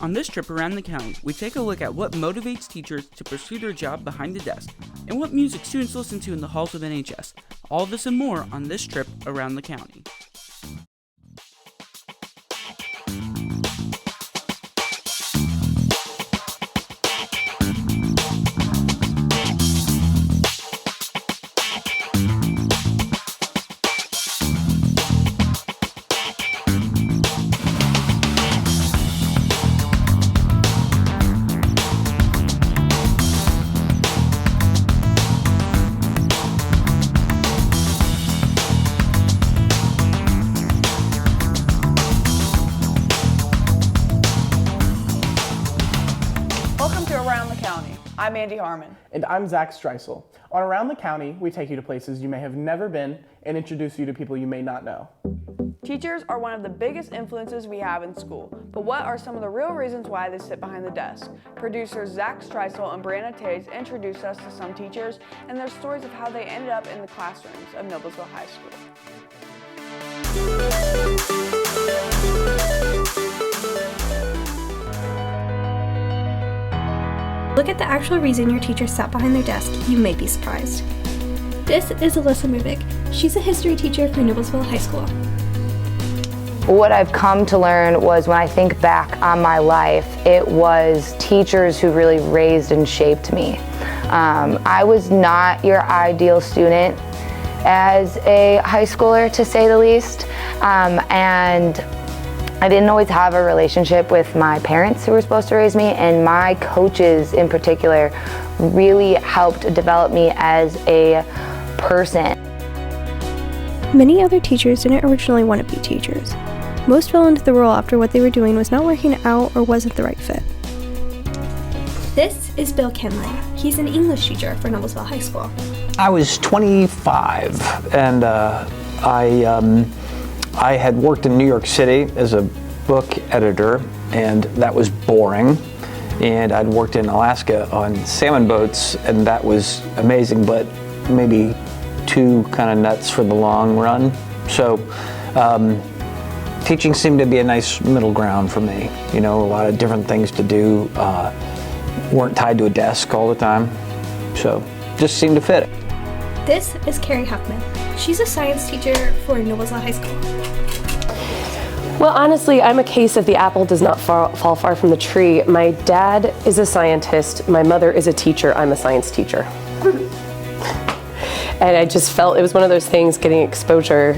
On this trip around the county, we take a look at what motivates teachers to pursue their job behind the desk, and what music students listen to in the halls of NHS. All this and more on this trip around the county. I'm Andy Harmon. And I'm Zach Streisel. On Around the County, we take you to places you may have never been and introduce you to people you may not know. Teachers are one of the biggest influences we have in school, but what are some of the real reasons why they sit behind the desk? Producers Zach Streisel and Brandon Tays introduced us to some teachers and their stories of how they ended up in the classrooms of Noblesville High School. Look at the actual reason your teacher sat behind their desk, you may be surprised. This is Alyssa Movick. She's a history teacher for Noblesville High School. What I've come to learn was when I think back on my life, it was teachers who really raised and shaped me. I was not your ideal student as a high schooler, to say the least, and I didn't always have a relationship with my parents who were supposed to raise me, and my coaches in particular really helped develop me as a person. Many other teachers didn't originally want to be teachers. Most fell into the role after what they were doing was not working out or wasn't the right fit. This is Bill Kenley. He's an English teacher for Noblesville High School. I was 25 and I had worked in New York City as a book editor, and that was boring. And I'd worked in Alaska on salmon boats, and that was amazing, but maybe too kind of nuts for the long run. So teaching seemed to be a nice middle ground for me. You know, a lot of different things to do, weren't tied to a desk all the time. So just seemed to fit. This is Carrie Huffman. She's a science teacher for Noblesville High School. Well, honestly, I'm a case of the apple does not fall far from the tree. My dad is a scientist, my mother is a teacher, I'm a science teacher. And I just felt it was one of those things, getting exposure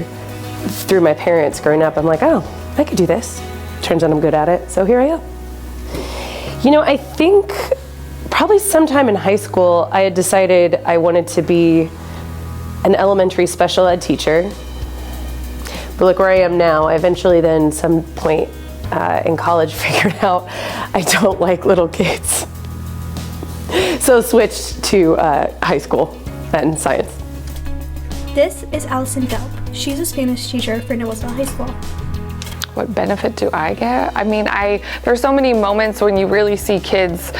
through my parents growing up. I'm like, oh, I could do this. Turns out I'm good at it, so here I am. You know, I think probably sometime in high school, I had decided I wanted to be an elementary special ed teacher. But look where I am now. I eventually then, some point in college, figured out I don't like little kids. So switched to high school and science. This is Allison Delp. She's a Spanish teacher for Noblesville High School. What benefit do I get? I mean, there's so many moments when you really see kids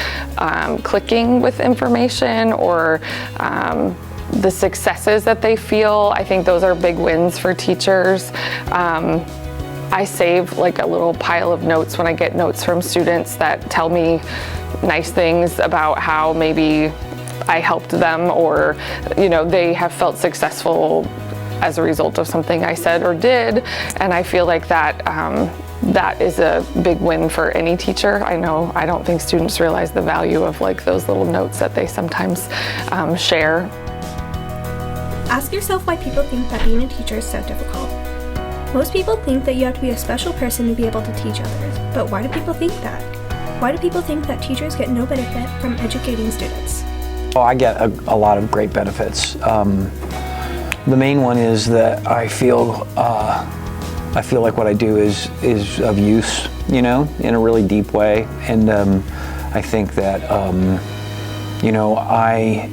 clicking with information or the successes that they feel. I think those are big wins for teachers. I save like a little pile of notes when I get notes from students that tell me nice things about how maybe I helped them, or you know, they have felt successful as a result of something I said or did. And I feel like that that is a big win for any teacher. I don't think students realize the value of like those little notes that they sometimes share. Ask yourself why people think that being a teacher is so difficult. Most people think that you have to be a special person to be able to teach others, but why do people think that? Why do people think that teachers get no benefit from educating students? Well, I get a lot of great benefits. The main one is that I feel like what I do is of use, you know, in a really deep way. And I think that, you know, I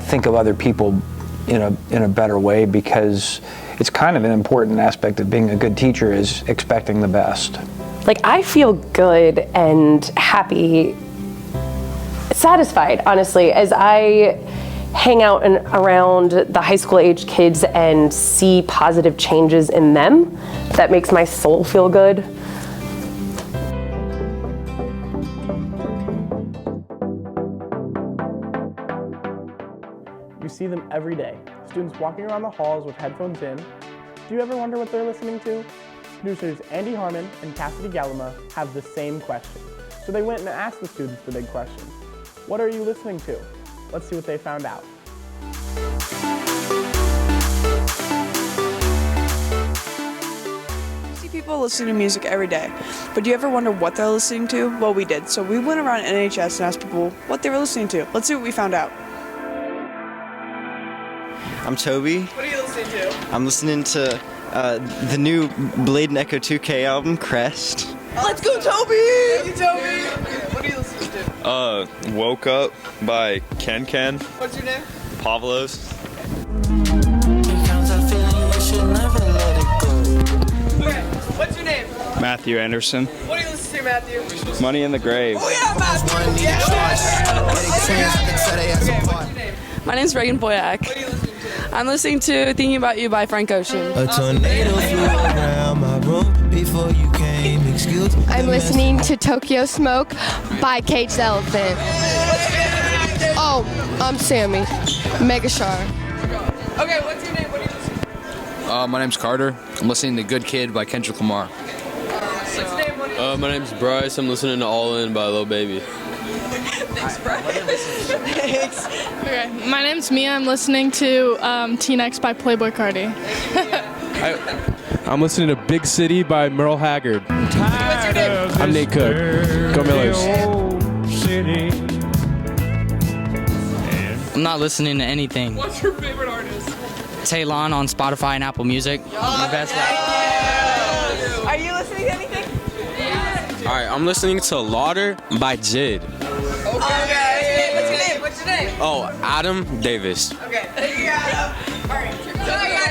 think of other people in a better way, because it's kind of an important aspect of being a good teacher is expecting the best. Like, I feel good and happy, satisfied, honestly, as I hang out and around the high school age kids and see positive changes in them. That makes my soul feel good. see them every day. Students walking around the halls with headphones in. Do you ever wonder what they're listening to? Producers Andy Harmon and Cassidy Galima have the same question. So they went and asked the students the big questions. What are you listening to? Let's see what they found out. People listen to music every day, but do you ever wonder what they're listening to? Well, we did. So we went around NHS and asked people what they were listening to. Let's see what we found out. I'm Toby. What are you listening to? I'm listening to the new Blade and Echo 2K album, Crest. Let's go, Toby! Thank you, Toby! What are you listening to? Woke Up by Ken. What's your name? Pavlos. Okay, what's your name? Matthew Anderson. What are you listening to, Matthew? Money in the Grave. Oh yeah, Matthew! Yeah! Okay, what's your name? My name's Reagan Boyack. What are you listening to? I'm listening to Thinking About You by Frank Ocean. A tornado flew around my room before you came. Excuse me. I'm listening to Tokyo Smoke by Cage the Elephant. Oh, I'm Sammy. Megashar. Okay, what's your name? What are you listening to? My name's Carter. I'm listening to Good Kid by Kendrick Lamar. What's your name? What are you My name's Bryce. I'm listening to All In by Lil Baby. Thanks, Bryce. Thanks. Okay, my name's Mia. I'm listening to Teen X by Playboy Cardi. I'm listening to Big City by Merle Haggard. What's your name? I'm Nate Cook. Go Millers. I'm not listening to anything. What's your favorite artist? Taylon on Spotify and Apple Music. The best. Are you listening to anything? All right, I'm listening to Lauder by Jid. Okay. What's your name? What's your name? Oh, Adam Davis. Okay. Thank you, Adam. All right.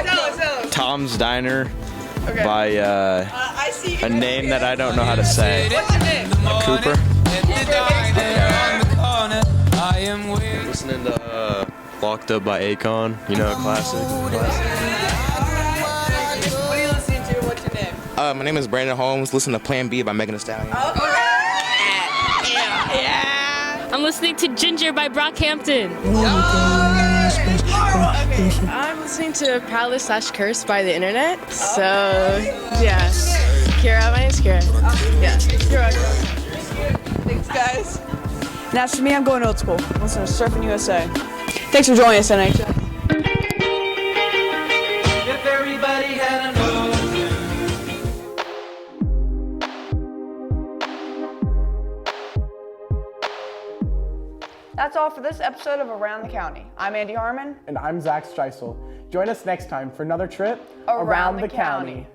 Tell us. Tom's Diner Okay. by I see you. a name that I don't know how to say. What's your name? Cooper. I'm Listening to Locked Up by Akon. You know, a classic. What are you listening to? What's your name? My name is Brandon Holmes. Listen to Plan B by Megan Thee Stallion. Yeah. I'm listening to Ginger by Brockhampton. I'm listening to Proudly/Cursed by the Internet. So, yeah. Kira, my name's Kira. Yes. You're welcome. Thanks, guys. And as for me, I'm going old school. Listen to Surfing USA. Thanks for joining us, NHS. If everybody had a nose. That's all for this episode of Around the County. I'm Andy Harmon. And I'm Zach Streisel. Join us next time for another trip Around the County.